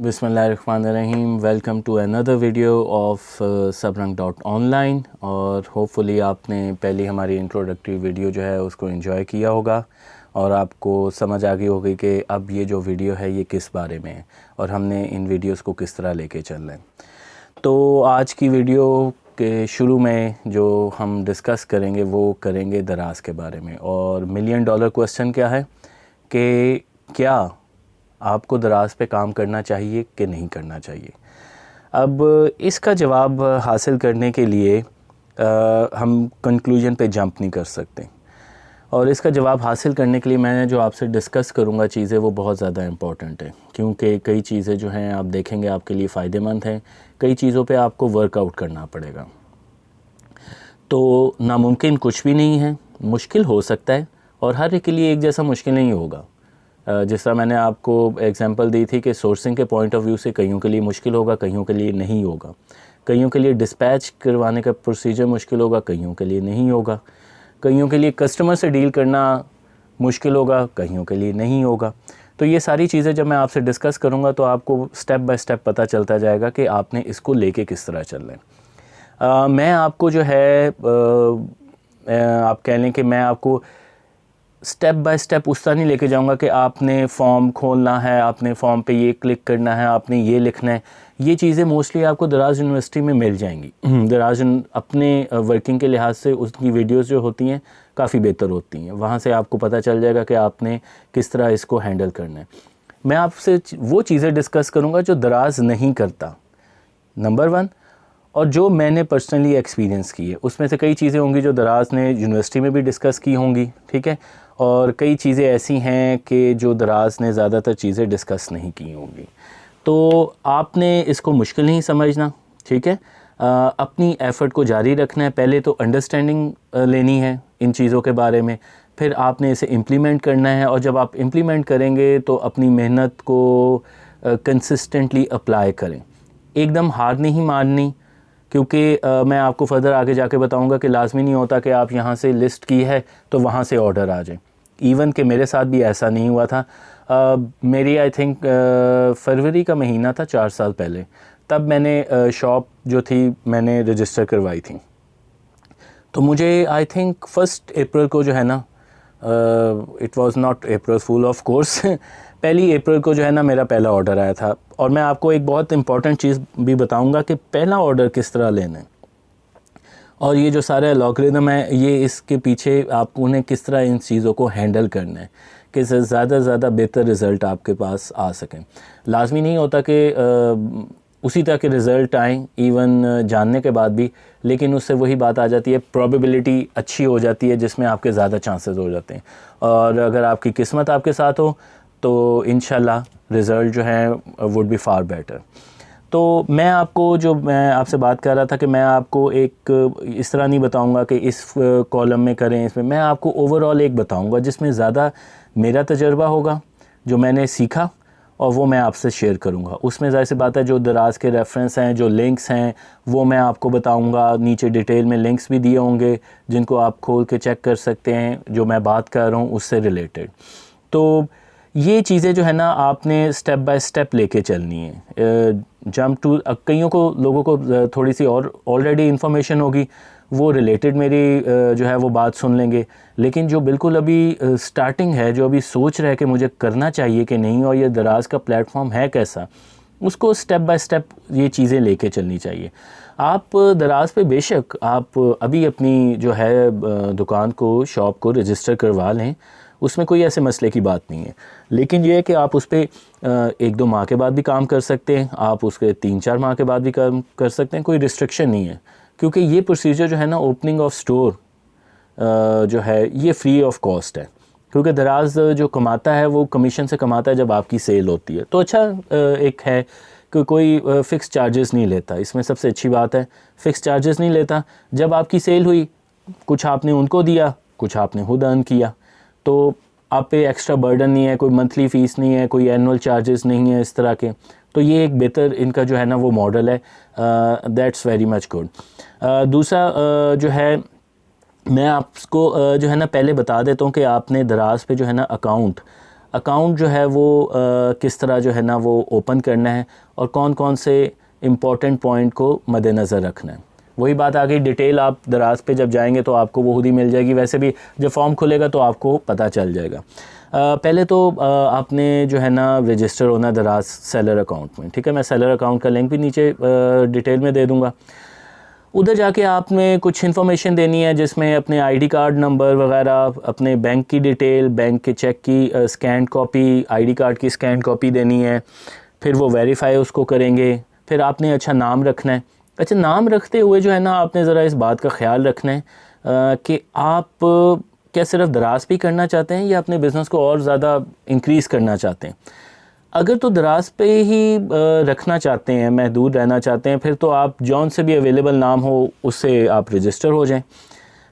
बिस्मिल्लाहिर्रहमानिर्रहीम। Welcome to another video of sabrang.online। और hopefully आपने पहली हमारी इंट्रोडक्टरी वीडियो जो है उसको एंजॉय किया होगा और आपको समझ आ गई होगी कि अब ये जो वीडियो है ये किस बारे में है और हमने इन वीडियोस को किस तरह लेके चलना है। तो आज की वीडियो के शुरू में जो हम डिस्कस करेंगे वो करेंगे दराज के बारे में। और मिलियन डॉलर क्वेश्चन क्या है कि क्या आपको दराज पे काम करना चाहिए कि नहीं करना चाहिए। अब इसका जवाब हासिल करने के लिए हम कंक्लूजन पे जंप नहीं कर सकते और इसका जवाब हासिल करने के लिए मैं जो आपसे डिस्कस करूँगा चीज़ें वो बहुत ज़्यादा इम्पॉर्टेंट है, क्योंकि कई चीज़ें जो हैं आप देखेंगे आपके लिए फ़ायदेमंद हैं, कई चीज़ों पे आपको वर्कआउट करना पड़ेगा। तो नामुमकिन कुछ भी नहीं है, मुश्किल हो सकता है और हर एक के लिए एक जैसा मुश्किल नहीं होगा। जिस तरह मैंने आपको एग्जांपल दी थी कि सोर्सिंग के पॉइंट ऑफ व्यू से कईयों के लिए मुश्किल होगा, कईयों के लिए नहीं होगा। कईयों के लिए डिस्पैच करवाने का प्रोसीजर मुश्किल होगा, कईयों के लिए नहीं होगा। कईयों के लिए कस्टमर से डील करना मुश्किल होगा, कईयों के लिए नहीं होगा। तो ये सारी चीज़ें जब मैं आपसे डिस्कस करूँगा तो आपको स्टेप बाय स्टेप पता चलता जाएगा कि आपने इसको लेके किस तरह चलना है। मैं आपको जो है आप कह लें कि मैं आपको स्टेप बाय स्टेप उस तरह नहीं लेके जाऊंगा कि आपने फॉर्म खोलना है, आपने फॉर्म पे ये क्लिक करना है, आपने ये लिखना है। ये चीज़ें मोस्टली आपको दराज यूनिवर्सिटी में मिल जाएंगी। दराज अपने वर्किंग के लिहाज से उसकी वीडियोस जो होती हैं काफ़ी बेहतर होती हैं, वहाँ से आपको पता चल जाएगा कि आपने किस तरह इसको हैंडल करना है। मैं आपसे वो चीज़ें डिस्कस करूँगा जो दराज नहीं करता, नंबर 1, और जो मैंने पर्सनली एक्सपीरियंस की है। उसमें से कई चीज़ें होंगी जो दराज ने यूनिवर्सिटी में भी डिस्कस की होंगी, ठीक है, और कई चीज़ें ऐसी हैं कि जो दराज ने ज़्यादातर चीज़ें डिस्कस नहीं की होंगी। तो आपने इसको मुश्किल नहीं समझना, ठीक है। अपनी एफ़र्ट को जारी रखना है। पहले तो अंडरस्टैंडिंग लेनी है इन चीज़ों के बारे में, फिर आपने इसे इम्प्लीमेंट करना है और जब आप इम्प्लीमेंट करेंगे तो अपनी मेहनत को कंसिस्टेंटली अप्लाई करें। एकदम हार नहीं माननी, क्योंकि मैं आपको फर्दर आगे जाके बताऊंगा कि लाजमी नहीं होता कि आप यहाँ से लिस्ट की है तो वहाँ से ऑर्डर आ जाए। इवन कि मेरे साथ भी ऐसा नहीं हुआ था। मेरी आई थिंक फरवरी का महीना था 4 साल पहले, तब मैंने शॉप जो थी मैंने रजिस्टर करवाई थी। तो मुझे आई थिंक 1 अप्रैल को जो है ना, it was not April fool of course, 1 April को जो है ना मेरा पहला ऑर्डर आया था। और मैं आपको एक बहुत इंपॉर्टेंट चीज़ भी बताऊंगा कि पहला ऑर्डर किस तरह लेना है और ये जो सारे अलॉगरिदम है ये इसके पीछे आप उन्हें किस तरह इन चीज़ों को हैंडल करना है कि ज़्यादा से ज़्यादा बेहतर रिज़ल्ट आपके पास आ सकें। लाजमी नहीं होता कि उसी तरह के रिज़ल्ट आएँ इवन जानने के बाद भी, लेकिन उससे वही बात आ जाती है, प्रोबेबिलिटी अच्छी हो जाती है जिसमें आपके ज़्यादा चांसेस हो जाते हैं। और अगर आपकी किस्मत आपके साथ हो तो इंशाल्लाह रिज़ल्ट जो है वुड बी फार बेटर। तो मैं आपसे बात कर रहा था कि मैं आपको एक इस तरह नहीं बताऊंगा कि इस कॉलम में करें, इसमें मैं आपको ओवरऑल एक बताऊंगा जिसमें ज़्यादा मेरा तजर्बा होगा, जो मैंने सीखा, और वो मैं आपसे शेयर करूंगा। उसमें ज़ाहिर सी बात है जो दराज के रेफरेंस हैं, जो लिंक्स हैं, वो मैं आपको बताऊंगा। नीचे डिटेल में लिंक्स भी दिए होंगे जिनको आप खोल के चेक कर सकते हैं, जो मैं बात कर रहा हूँ उससे रिलेटेड। तो ये चीज़ें जो है ना आपने स्टेप बाय स्टेप लेके चलनी है। जंप टू कईयों को लोगों को थोड़ी सी और ऑलरेडी इन्फॉर्मेशन होगी, वो रिलेटेड मेरी जो है वो बात सुन लेंगे। लेकिन जो बिल्कुल अभी स्टार्टिंग है, जो अभी सोच रहे हैं कि मुझे करना चाहिए कि नहीं और ये दराज का प्लेटफॉर्म है कैसा, उसको स्टेप बाय स्टेप ये चीज़ें लेके चलनी चाहिए। आप दराज पे बेशक आप अभी अपनी जो है दुकान को, शॉप को रजिस्टर करवा लें, उसमें कोई ऐसे मसले की बात नहीं है। लेकिन ये है कि आप उस पर 1-2 माह के बाद भी काम कर सकते हैं, आप उसके 3-4 माह के बाद भी काम कर सकते हैं, कोई रिस्ट्रिक्शन नहीं है। क्योंकि ये प्रोसीजर जो है ना ओपनिंग ऑफ स्टोर जो है ये फ्री ऑफ कॉस्ट है, क्योंकि दराज जो कमाता है वो कमीशन से कमाता है जब आपकी सेल होती है। तो अच्छा एक है कि कोई फ़िक्स चार्जेस नहीं लेता, इसमें सबसे अच्छी बात है, फ़िक्स चार्जेस नहीं लेता। जब आपकी सेल हुई, कुछ आपने उनको दिया, कुछ आपने खुद अर्न किया, तो आप पे एक्स्ट्रा बर्डन नहीं है, कोई मंथली फ़ीस नहीं है, कोई एनुअल चार्जेस नहीं है इस तरह के। तो ये एक बेहतर इनका जो है ना वो मॉडल है। That's very much good. दूसरा जो है मैं आपको जो है ना पहले बता देता हूँ कि आपने दराज पे जो है ना अकाउंट अकाउंट जो है वो किस तरह जो है ना वो ओपन करना है और कौन कौन से इम्पॉर्टेंट पॉइंट को मद्देनज़र रखना है। वही बात आ गई, डिटेल आप दराज पे जब जाएंगे तो आपको वो खुद ही मिल जाएगी। वैसे भी जब फॉर्म खुलेगा तो आपको पता चल जाएगा। पहले तो आपने जो है ना रजिस्टर होना दराज सेलर अकाउंट में, ठीक है। मैं सेलर अकाउंट का लिंक भी नीचे डिटेल में दे दूँगा। उधर जाके आपने कुछ इन्फॉर्मेशन देनी है जिसमें अपने आईडी कार्ड नंबर वगैरह, अपने बैंक की डिटेल, बैंक के चेक की स्कैन कॉपी, आईडी कार्ड की स्कैन कॉपी देनी है। फिर वो वेरीफाई उसको करेंगे। फिर आपने अच्छा नाम रखना है। अच्छा, नाम रखते हुए जो है ना आपने ज़रा इस बात का ख्याल रखना है कि आप क्या सिर्फ दराज पे करना चाहते हैं या अपने बिज़नेस को और ज़्यादा इंक्रीज़ करना चाहते हैं। अगर तो दराज पे ही रखना चाहते हैं, महदूद रहना चाहते हैं, फिर तो आप जौन से भी अवेलेबल नाम हो उससे आप रजिस्टर हो जाएं।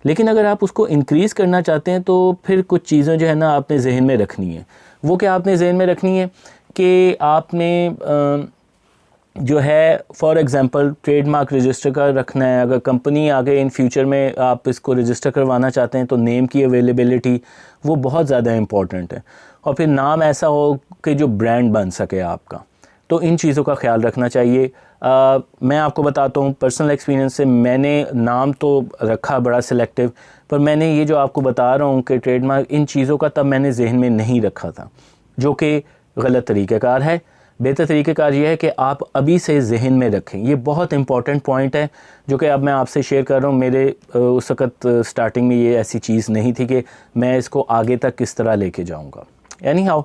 लेकिन अगर आप उसको इंक्रीज़ करना चाहते हैं तो फिर कुछ चीज़ें जो है ना आपने जहन में रखनी है। वो क्या आपने जहन में रखनी है कि आपने जो है फॉर एग्ज़ाम्पल ट्रेडमार्क रजिस्टर का रखना है। अगर कंपनी आगे इन फ्यूचर में आप इसको रजिस्टर करवाना चाहते हैं तो नेम की अवेलेबिलिटी वो बहुत ज़्यादा इम्पॉर्टेंट है। और फिर नाम ऐसा हो कि जो ब्रांड बन सके आपका, तो इन चीज़ों का ख्याल रखना चाहिए। मैं आपको बताता हूँ पर्सनल एक्सपीरियंस से, मैंने नाम तो रखा बड़ा सिलेक्टिव, पर मैंने ये जो आपको बता रहा हूँ कि ट्रेडमार्क, इन चीज़ों का तब मैंने जहन में नहीं रखा था, जो कि गलत तरीक़ेकार है। बेहतर तरीक़ेकार ये है कि आप अभी से जहन में रखें। ये बहुत इंपॉर्टेंट पॉइंट है जो कि अब मैं आपसे शेयर कर रहा हूँ। मेरे उस वक़्त स्टार्टिंग में ये ऐसी चीज़ नहीं थी कि मैं इसको आगे तक किस तरह लेके जाऊँगा। एनी हाउ,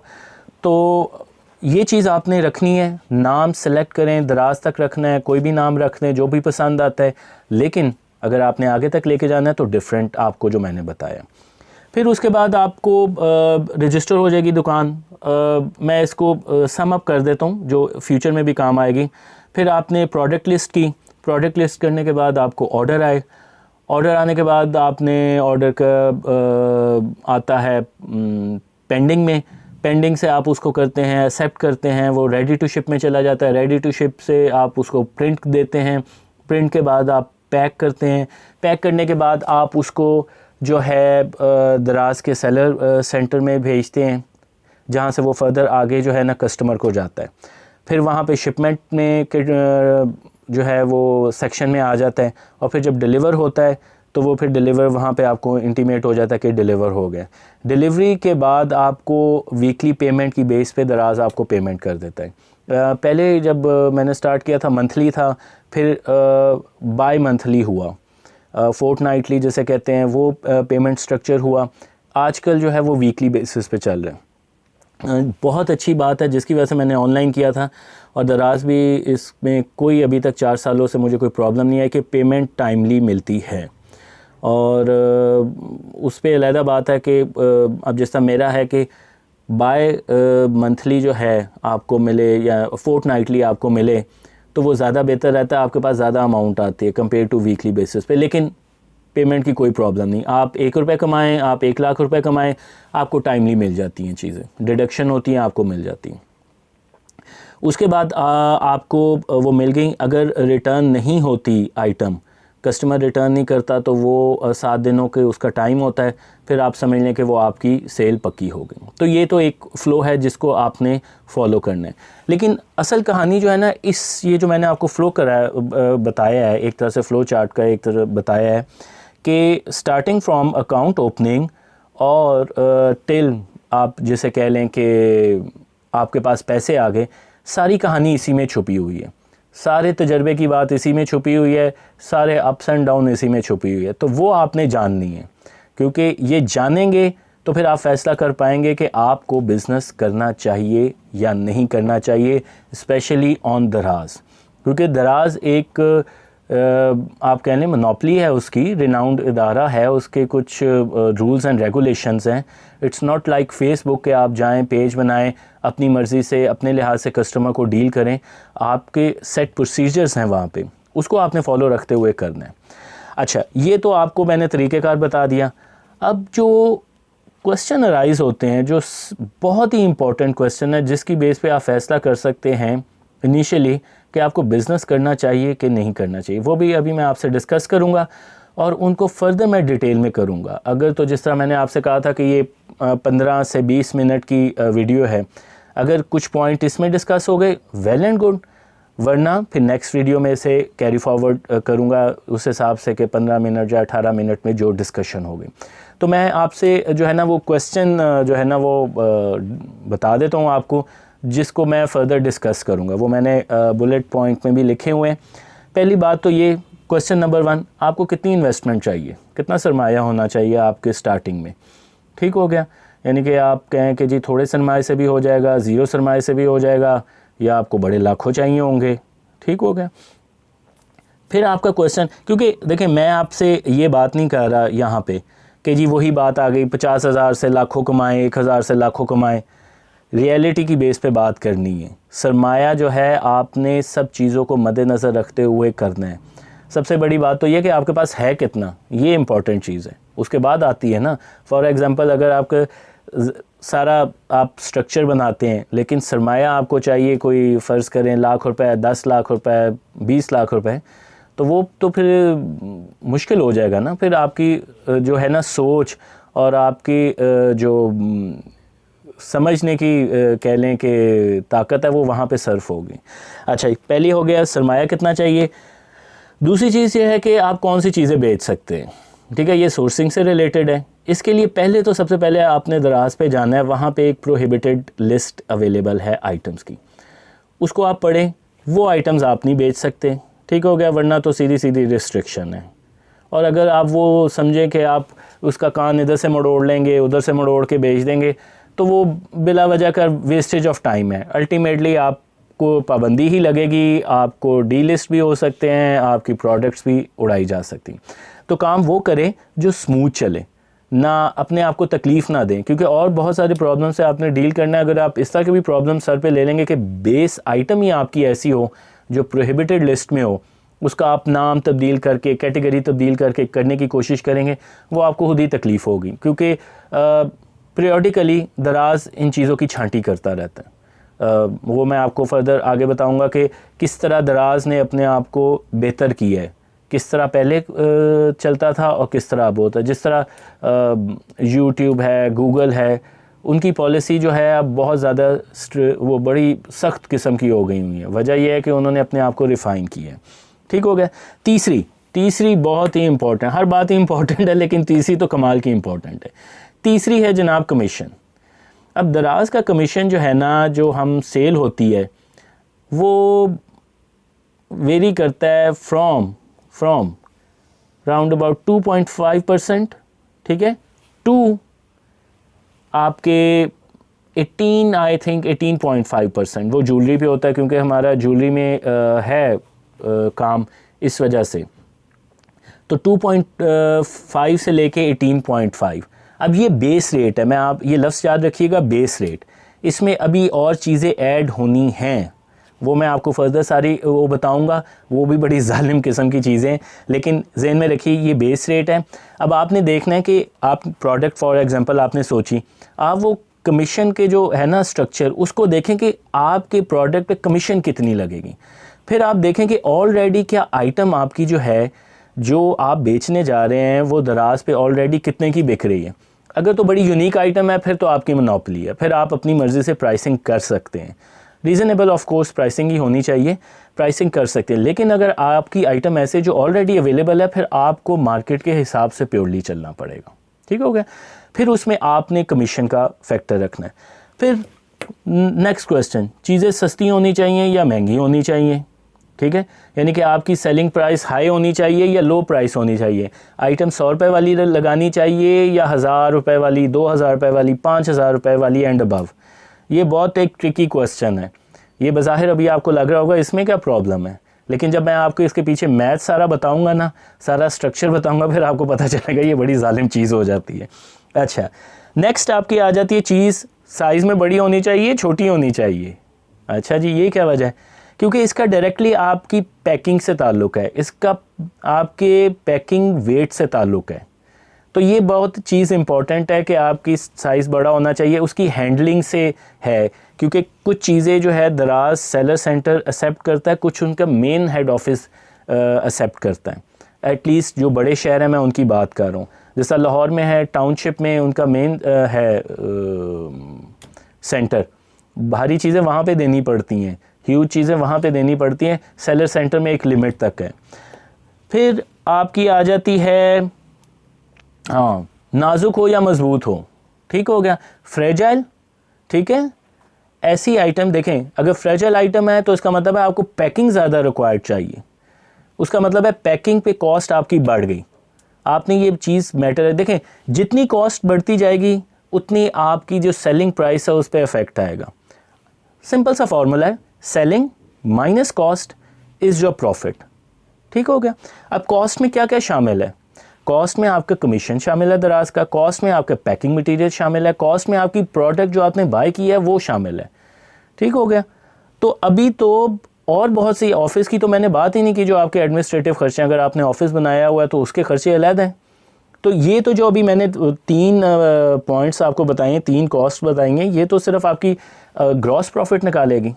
तो ये चीज़ आपने रखनी है। नाम सेलेक्ट करें, दराज तक रखना है, कोई भी नाम रख दें जो भी पसंद आता है। लेकिन अगर आपने आगे तक लेके जाना है तो डिफरेंट आपको जो मैंने बताया। फिर उसके बाद आपको रजिस्टर हो जाएगी दुकान। मैं इसको सम अप कर देता हूँ जो फ्यूचर में भी काम आएगी। फिर आपने प्रोडक्ट लिस्ट की। प्रोडक्ट लिस्ट करने के बाद आपको ऑर्डर आए। ऑर्डर आने के बाद आपने ऑर्डर का आता है पेंडिंग में। पेंडिंग से आप उसको करते हैं, एक्सेप्ट करते हैं, वो रेडी टू शिप में चला जाता है। रेडी टू शिप से आप उसको प्रिंट देते हैं। प्रिंट के बाद आप पैक करते हैं। पैक करने के बाद आप उसको जो है दराज के सेलर सेंटर में भेजते हैं, जहाँ से वो फर्दर आगे जो है ना कस्टमर को जाता है। फिर वहाँ पे शिपमेंट में जो है वो सेक्शन में आ जाता है। और फिर जब डिलीवर होता है तो वो फिर डिलीवर वहाँ पे आपको इंटीमेट हो जाता है कि डिलीवर हो गया। डिलीवरी के बाद आपको वीकली पेमेंट की बेस पे दराज आपको पेमेंट कर देता है। पहले जब मैंने स्टार्ट किया था मंथली था, फिर बाई मंथली हुआ, फोर्टनाइटली जैसे कहते हैं वो पेमेंट स्ट्रक्चर हुआ। आजकल जो है वो वीकली बेसिस पे चल रहा है। बहुत अच्छी बात है जिसकी वजह से मैंने ऑनलाइन किया था और दराज भी इसमें कोई अभी तक 4 सालों से मुझे कोई प्रॉब्लम नहीं है कि पेमेंट टाइमली मिलती है। और उस पर अलहदा बात है कि अब जिस तरह मेरा है कि बाय मंथली जो है आपको मिले या फोर्टनाइटली आपको मिले तो वो ज़्यादा बेहतर रहता है। आपके पास ज़्यादा अमाउंट आती है कंपेयर टू वीकली बेसिस पे। लेकिन पेमेंट की कोई प्रॉब्लम नहीं। आप 1 रुपये कमाएँ, आप 1 लाख रुपए कमाएँ, आपको टाइमली मिल जाती हैं चीज़ें, डिडक्शन होती हैं, आपको मिल जाती हैं। उसके बाद आपको वो मिल गई। अगर रिटर्न नहीं होती आइटम, कस्टमर रिटर्न नहीं करता तो वो 7 दिनों के उसका टाइम होता है। फिर आप समझ लें कि वो आपकी सेल पक्की हो गई। तो ये तो एक फ़्लो है जिसको आपने फॉलो करना है। लेकिन असल कहानी जो है ना, ये जो मैंने आपको फ़्लो बताया है, एक तरह से फ़्लो चार्ट का एक तरह बताया है कि स्टार्टिंग फ्रॉम अकाउंट ओपनिंग और टिल आप जिसे कह लें कि आपके पास पैसे आ गए, सारी कहानी इसी में छुपी हुई है। सारे तजर्बे की बात इसी में छुपी हुई है। सारे अप्स एंड डाउन इसी में छुपी हुई है। तो वो आपने जाननी है, क्योंकि ये जानेंगे तो फिर आप फैसला कर पाएंगे कि आपको बिज़नेस करना चाहिए या नहीं करना चाहिए, स्पेशली ऑन दराज। क्योंकि दराज एक आप कह लें मोनोपली है उसकी, रिनाउंड इदारा है, उसके कुछ रूल्स एंड रेगुलेशंस हैं। इट्स नॉट लाइक फेसबुक के आप जाएं, पेज बनाएं, अपनी मर्ज़ी से अपने लिहाज से कस्टमर को डील करें। आपके सेट प्रोसीजर्स हैं वहाँ पे, उसको आपने फॉलो रखते हुए करना है। अच्छा, ये तो आपको मैंने तरीक़ेकार बता दिया। अब जो क्वेश्चन अराइज़ होते हैं, जो बहुत ही इंपॉर्टेंट क्वेश्चन है जिसकी बेस पे आप फ़ैसला कर सकते हैं इनिशियली कि आपको बिज़नेस करना चाहिए कि नहीं करना चाहिए, वो भी अभी मैं आपसे डिस्कस करूँगा। और उनको फर्दर मैं डिटेल में करूँगा। अगर तो जिस तरह मैंने आपसे कहा था कि ये 15 से 20 मिनट की वीडियो है, अगर कुछ पॉइंट इसमें डिस्कस हो गए वेल एंड गुड, वरना फिर नेक्स्ट वीडियो में से कैरी फॉरवर्ड करूँगा उस हिसाब से कि 15 मिनट या 18 मिनट में जो डिस्कशन हो गई। तो मैं आपसे जो है ना वो क्वेश्चन जो है ना वो बता देता हूँ आपको, जिसको मैं फ़र्दर डिस्कस करूँगा। वो मैंने बुलेट पॉइंट में भी लिखे हुए हैं। पहली बात तो ये, क्वेश्चन नंबर 1, आपको कितनी इन्वेस्टमेंट चाहिए, कितना सरमाया होना चाहिए आपके स्टार्टिंग में। ठीक हो गया, यानी कि आप कहें कि जी थोड़े सरमाए से भी हो जाएगा, ज़ीरो सरमाए से भी हो जाएगा, या आपको बड़े लाखों चाहिए होंगे। ठीक हो गया। फिर आपका क्वेश्चन, क्योंकि देखिए मैं आपसे ये बात नहीं कर रहा यहाँ पे कि जी वही बात आ गई 50,000 से लाखों कमाएँ, 1,000 से लाखों कमाएँ। रियलिटी की बेस पे बात करनी है। सरमाया जो है आपने सब चीज़ों को मद्देनज़र रखते हुए करना है। सबसे बड़ी बात तो ये कि आपके पास है कितना, ये इंपॉर्टेंट चीज़ है। उसके बाद आती है ना, फॉर एग्ज़ाम्पल अगर आपका सारा आप स्ट्रक्चर बनाते हैं लेकिन सरमाया आपको चाहिए कोई फ़र्ज़ करें लाख रुपए, 10 लाख रुपए, 20 लाख रुपए, तो वो तो फिर मुश्किल हो जाएगा ना। फिर आपकी जो है ना सोच और आपकी जो समझने की कह लें कि ताकत है वो वहाँ पे सर्फ होगी। अच्छा, पहली हो गया सरमाया कितना चाहिए। दूसरी चीज़ ये है कि आप कौन सी चीज़ें बेच सकते हैं। ठीक है, ये सोर्सिंग से रिलेटेड है। इसके लिए पहले तो सबसे पहले आपने दराज पे जाना है, वहाँ पे एक प्रोहिबिटेड लिस्ट अवेलेबल है आइटम्स की, उसको आप पढ़ें। वो आइटम्स आप नहीं बेच सकते। ठीक हो गया, वरना तो सीधी सीधी रिस्ट्रिक्शन है। और अगर आप वो समझें कि आप उसका कान इधर से मरोड़ लेंगे, उधर से मरोड़ के बेच देंगे, तो वो बिला वजह का वेस्टेज ऑफ टाइम है। अल्टीमेटली आपको पाबंदी ही लगेगी, आपको डी लिस्ट भी हो सकते हैं, आपकी प्रोडक्ट्स भी उड़ाई जा सकती। तो काम वो करें जो स्मूथ चले, ना अपने आप को तकलीफ़ ना दें, क्योंकि और बहुत सारे प्रॉब्लम से आपने डील करना है। अगर आप इस तरह के भी प्रॉब्लम सर पे ले लेंगे कि बेस आइटम ही आपकी ऐसी हो जो प्रोहिबिटेड लिस्ट में हो, उसका आप नाम तब्दील करके, कैटेगरी तब्दील करके करने की कोशिश करेंगे, वो आपको खुद ही तकलीफ़ होगी। क्योंकि पीरियडिकली दराज इन चीज़ों की छांटी करता रहता है। वो मैं आपको फर्दर आगे बताऊंगा कि किस तरह दराज ने अपने आप को बेहतर किया है, किस तरह पहले चलता था और किस तरह अब होता है। जिस तरह यूट्यूब है, गूगल है, उनकी पॉलिसी जो है अब बहुत ज़्यादा वो बड़ी सख्त किस्म की हो गई हुई है। वजह यह है कि उन्होंने अपने आप को रिफ़ाइन किया है। ठीक हो गया। तीसरी बहुत ही इम्पोर्टेंट, हर बात ही इम्पोर्टेंट है लेकिन तीसरी तो कमाल की इम्पोर्टेंट है। तीसरी है जनाब कमीशन। अब दराज का कमीशन जो है ना, जो हम सेल होती है, वो वेरी करता है फ्रॉम राउंड अबाउट 2.5%, ठीक है, टू आपके 18.5%। वो ज्वेलरी पे होता है, क्योंकि हमारा ज्वेलरी में है काम, इस वजह से। तो 2.5 से लेके 18.5। अब ये बेस रेट है, आप ये लफ्ज़ याद रखिएगा, बेस रेट। इसमें अभी और चीज़ें ऐड होनी हैं, वो मैं आपको फर्दर सारी वो बताऊंगा, वो भी बड़ी जालिम किस्म की चीज़ें, लेकिन ज़हन में रखिए ये बेस रेट है। अब आपने देखना है कि आप प्रोडक्ट फॉर एग्जांपल आपने सोची, आप वो कमीशन के जो है ना स्ट्रक्चर, उसको देखें कि आपके प्रोडक्ट पे कमीशन कितनी लगेगी। फिर आप देखें कि ऑलरेडी क्या आइटम आपकी जो है, जो आप बेचने जा रहे हैं, वो दराज पे ऑलरेडी कितने की बिक रही है। अगर तो बड़ी यूनिक आइटम है, फिर तो आपकी मोनोपोली है, फिर आप अपनी मर्ज़ी से प्राइसिंग कर सकते हैं। रीज़नेबल ऑफ कोर्स प्राइसिंग ही होनी चाहिए, प्राइसिंग कर सकते हैं। लेकिन अगर आपकी आइटम ऐसे जो ऑलरेडी अवेलेबल है, फिर आपको मार्केट के हिसाब से प्योरली चलना पड़ेगा। ठीक हो गया। फिर उसमें आपने कमीशन का फैक्टर रखना है। फिर नेक्स्ट क्वेश्चन, चीज़ें सस्ती होनी चाहिए या महंगी होनी चाहिए। ठीक है, यानी कि आपकी सेलिंग प्राइस हाई होनी चाहिए या लो प्राइस होनी चाहिए। आइटम 100 रुपये वाली लगानी चाहिए या 1000 रुपये वाली, 2000 रुपये वाली, 5000 रुपये वाली एंड अबव। ये बहुत एक ट्रिकी क्वेश्चन है। ये बज़ाहिर अभी आपको लग रहा होगा इसमें क्या प्रॉब्लम है, लेकिन जब मैं आपको इसके पीछे मैथ सारा बताऊंगा ना, सारा स्ट्रक्चर बताऊंगा, फिर आपको पता चलेगा ये बड़ी जालिम चीज़ हो जाती है। अच्छा, नेक्स्ट आपकी आ जाती है चीज़, साइज़ में बड़ी होनी चाहिए, छोटी होनी चाहिए। अच्छा जी, ये क्या वजह है? क्योंकि इसका डायरेक्टली आपकी पैकिंग से ताल्लुक़ है, इसका आपके पैकिंग वेट से ताल्लुक़ है। तो ये बहुत चीज़ इंपॉर्टेंट है कि आपकी साइज़ बड़ा होना चाहिए, उसकी हैंडलिंग से है। क्योंकि कुछ चीज़ें जो है दराज सेलर सेंटर एक्सेप्ट करता है, कुछ उनका मेन हेड ऑफिस एक्सेप्ट करता है। एटलीस्ट जो बड़े शहर हैं मैं उनकी बात कर रहा हूँ, जैसा लाहौर में है, टाउनशिप में उनका मेन है सेंटर, भारी चीज़ें वहाँ पे देनी पड़ती हैं, ह्यूज चीज़ें वहाँ पे देनी पड़ती हैं, सेलर सेंटर में एक लिमिट तक है। फिर आपकी आ जाती है, हाँ, नाजुक हो या मजबूत हो, ठीक हो गया, फ्रेजाइल, ठीक है। ऐसी आइटम देखें, अगर फ्रेजाइल आइटम है तो इसका मतलब है आपको पैकिंग ज़्यादा रिक्वायर्ड चाहिए, उसका मतलब है पैकिंग पे कॉस्ट आपकी बढ़ गई, आपने ये चीज़ मैटर है। देखें, जितनी कॉस्ट बढ़ती जाएगी उतनी आपकी जो सेलिंग प्राइस है उस पर इफेक्ट आएगा। सिंपल सा फॉर्मूला है, selling minus cost is your profit, ठीक हो गया। अब कॉस्ट में क्या क्या शामिल है, कॉस्ट में आपका कमीशन शामिल है दराज का, कॉस्ट में आपका पैकिंग मटेरियल शामिल है, कॉस्ट में आपकी प्रोडक्ट जो आपने बाय किया है वो शामिल है, ठीक हो गया। तो अभी तो और बहुत सी, ऑफिस की तो मैंने बात ही नहीं की, जो आपके एडमिनिस्ट्रेटिव खर्चे, अगर आपने ऑफिस बनाया हुआ है तो उसके खर्चे अलग हैं। तो ये तो जो अभी मैंने 3 पॉइंट्स आपको बताए, 3 कॉस्ट बताएंगे, ये तो सिर्फ आपकी ग्रॉस प्रॉफिट निकालेगी।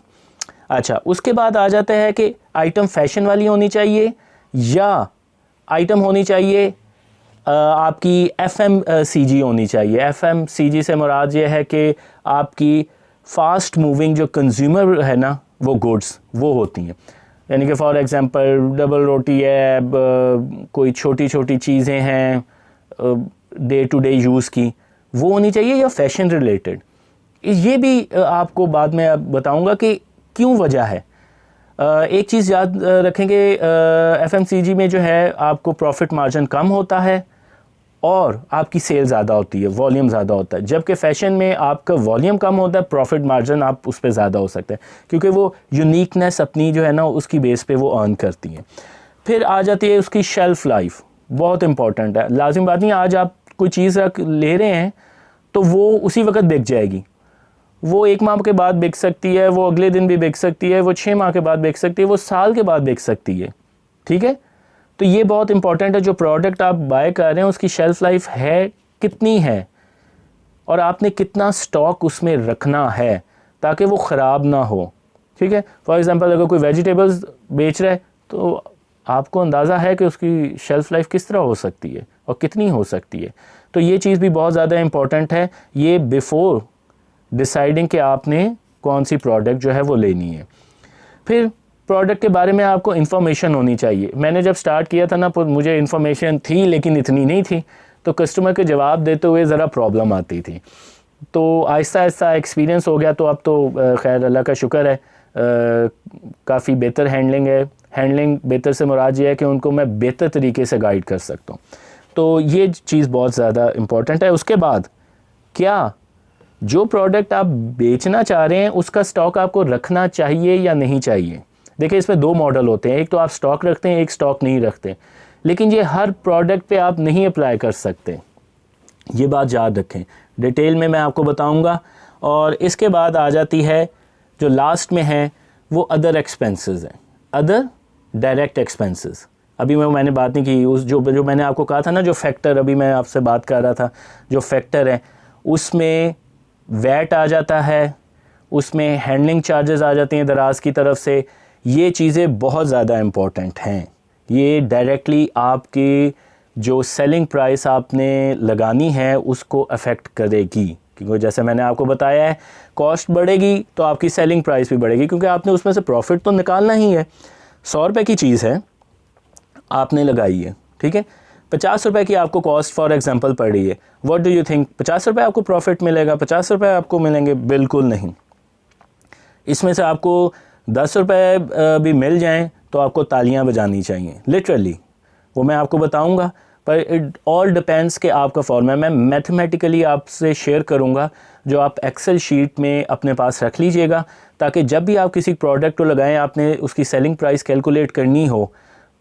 अच्छा, उसके बाद आ जाता है कि आइटम फैशन वाली होनी चाहिए या आइटम होनी चाहिए आपकी FMCG होनी चाहिए। FMCG से मुराद ये है कि आपकी फास्ट मूविंग जो कंज्यूमर है ना, वो गुड्स वो होती हैं, यानी कि फॉर एग्जांपल डबल रोटी है, कोई छोटी छोटी चीज़ें हैं डे टू डे यूज़ की, वो होनी चाहिए, या फैशन रिलेटेड। ये भी आपको बाद में बताऊंगा कि क्यों वजह है। एक चीज़ याद रखेंगे, FMCG में जो है आपको प्रॉफिट मार्जिन कम होता है और आपकी सेल ज़्यादा होती है, वॉल्यूम ज़्यादा होता है, जबकि फ़ैशन में आपका वॉल्यूम कम होता है, प्रॉफिट मार्जिन आप उस पर ज़्यादा हो सकते हैं, क्योंकि वो यूनिकनेस अपनी जो है ना उसकी बेस पे वो अर्न करती हैं। फिर आ जाती है उसकी शेल्फ़ लाइफ, बहुत इंपॉर्टेंट है। लाजिम बात नहीं आज आप कोई चीज़ ले रहे हैं तो वो उसी वक्त बिक जाएगी, वो 1 माह के बाद बिक सकती है, वो अगले दिन भी बिक सकती है, वो 6 माह के बाद बिक सकती है, वो साल के बाद बिक सकती है, ठीक है। तो ये बहुत इंपॉर्टेंट है, जो प्रोडक्ट आप बाय कर रहे हैं उसकी शेल्फ़ लाइफ है कितनी है और आपने कितना स्टॉक उसमें रखना है ताकि वो ख़राब ना हो, ठीक है। फॉर एग्ज़ाम्पल अगर कोई वेजिटेबल्स बेच रहा है तो आपको अंदाज़ा है कि उसकी शेल्फ़ लाइफ किस तरह हो सकती है और कितनी हो सकती है। तो ये चीज़ भी बहुत ज़्यादा इंपॉर्टेंट है, ये बिफ़ोर डिसाइडिंग कि आपने कौन सी प्रोडक्ट जो है वो लेनी है। फिर प्रोडक्ट के बारे में आपको इन्फॉर्मेशन होनी चाहिए। मैंने जब स्टार्ट किया था ना तो मुझे इन्फॉर्मेशन थी लेकिन इतनी नहीं थी, तो कस्टमर के जवाब देते हुए ज़रा प्रॉब्लम आती थी। तो आहिस्ता आहिस्ता एक्सपीरियंस हो गया, तो अब तो खैर अल्लाह का शुक्र है काफ़ी बेहतर हैंडलिंग है। हैंडलिंग बेहतर से मुराद ये है कि उनको मैं बेहतर तरीके से गाइड कर सकता हूँ। तो ये चीज़ बहुत ज़्यादा इम्पॉर्टेंट है। उसके बाद क्या जो प्रोडक्ट आप बेचना चाह रहे हैं उसका स्टॉक आपको रखना चाहिए या नहीं चाहिए। देखिए इसमें 2 मॉडल होते हैं, एक तो आप स्टॉक रखते हैं, एक स्टॉक नहीं रखते, लेकिन ये हर प्रोडक्ट पे आप नहीं अप्लाई कर सकते, ये बात याद रखें। डिटेल में मैं आपको बताऊंगा। और इसके बाद आ जाती है जो लास्ट में है वो अदर एक्सपेंसेस हैं, अदर डायरेक्ट एक्सपेंसेस। अभी मैंने बात नहीं की, उस जो मैंने आपको कहा था ना, जो फैक्टर अभी मैं आपसे बात कर रहा था, जो फैक्टर है उसमें वैट आ जाता है, उसमें हैंडलिंग चार्जेस आ जाती हैं दराज की तरफ से। ये चीज़ें बहुत ज़्यादा इम्पॉर्टेंट हैं, ये डायरेक्टली आपकी जो सेलिंग प्राइस आपने लगानी है उसको अफेक्ट करेगी, क्योंकि जैसे मैंने आपको बताया है कॉस्ट बढ़ेगी तो आपकी सेलिंग प्राइस भी बढ़ेगी, क्योंकि आपने उसमें से प्रॉफिट तो निकालना ही है। 100 रुपये की चीज़ है आपने लगाई है, ठीक है, 50 रुपये की आपको कॉस्ट फॉर एग्जांपल पड़ रही है। व्हाट डू यू थिंक 50 रुपये आपको प्रॉफिट मिलेगा, 50 रुपये आपको मिलेंगे? बिल्कुल नहीं। इसमें से आपको 10 रुपये भी मिल जाएं तो आपको तालियां बजानी चाहिए, लिटरली, वो मैं आपको बताऊंगा। पर इट ऑल डिपेंड्स कि आपका फॉर्मूला मैं मैथमेटिकली आपसे शेयर करूंगा, जो आप एक्सेल शीट में अपने पास रख लीजिएगा, ताकि जब भी आप किसी प्रोडक्ट को लगाएं, आपने उसकी सेलिंग प्राइस कैलकुलेट करनी हो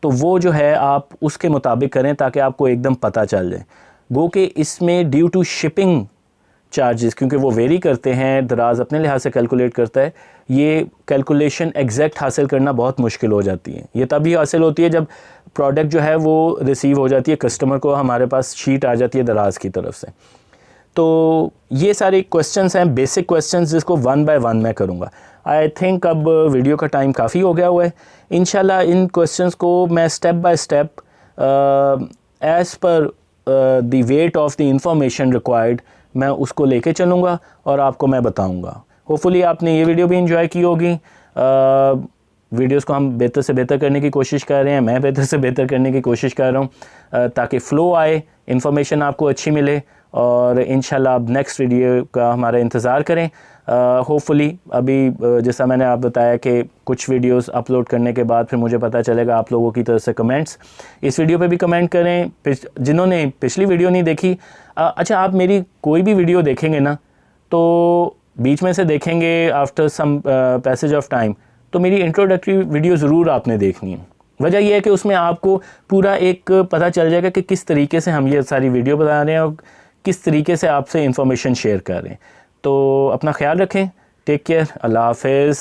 तो वो जो है आप उसके मुताबिक करें, ताकि आपको एकदम पता चल जाए। गो कि इसमें ड्यू टू शिपिंग चार्जेस, क्योंकि वो वेरी करते हैं, दराज अपने लिहाज से कैलकुलेट करता है, ये कैलकुलेशन एग्जैक्ट हासिल करना बहुत मुश्किल हो जाती है। ये तभी हासिल होती है जब प्रोडक्ट जो है वो रिसीव हो जाती है, कस्टमर को हमारे पास शीट आ जाती है दराज की तरफ से। तो ये सारे क्वेश्चंस हैं, बेसिक क्वेश्चंस, जिसको 1 बाय 1 मैं करूँगा। आई थिंक अब वीडियो का टाइम काफ़ी हो गया हुआ है। इंशाल्लाह इन क्वेश्चंस को मैं step by step as per the weight of the information required मैं उसको लेके चलूँगा और आपको मैं बताऊँगा। होपफुली आपने ये वीडियो भी इंजॉय की होगी। वीडियोस को हम बेहतर से बेहतर करने की कोशिश कर रहे हैं, मैं बेहतर से बेहतर करने की कोशिश कर रहा हूँ ताकि फ़्लो आए, इन्फॉर्मेशन आपको अच्छी मिले और इंशाल्लाह आप नेक्स्ट वीडियो का हमारा इंतज़ार करें। होपफुली अभी जैसा मैंने आप बताया कि कुछ वीडियोस अपलोड करने के बाद फिर मुझे पता चलेगा आप लोगों की तरफ से कमेंट्स। इस वीडियो पे भी कमेंट करें, जिन्होंने पिछली वीडियो नहीं देखी। अच्छा, आप मेरी कोई भी वीडियो देखेंगे ना तो बीच में से देखेंगे after some passage of time, तो मेरी इंट्रोडक्टरी वीडियो ज़रूर आपने देखनी है। वजह यह है कि उसमें आपको पूरा एक पता चल जाएगा कि किस तरीके से हम ये सारी वीडियो बना रहे हैं और किस तरीके से आपसे इंफॉर्मेशन शेयर कर रहे हैं। तो अपना ख्याल रखें, टेक केयर, अल्लाह हाफ़िज़।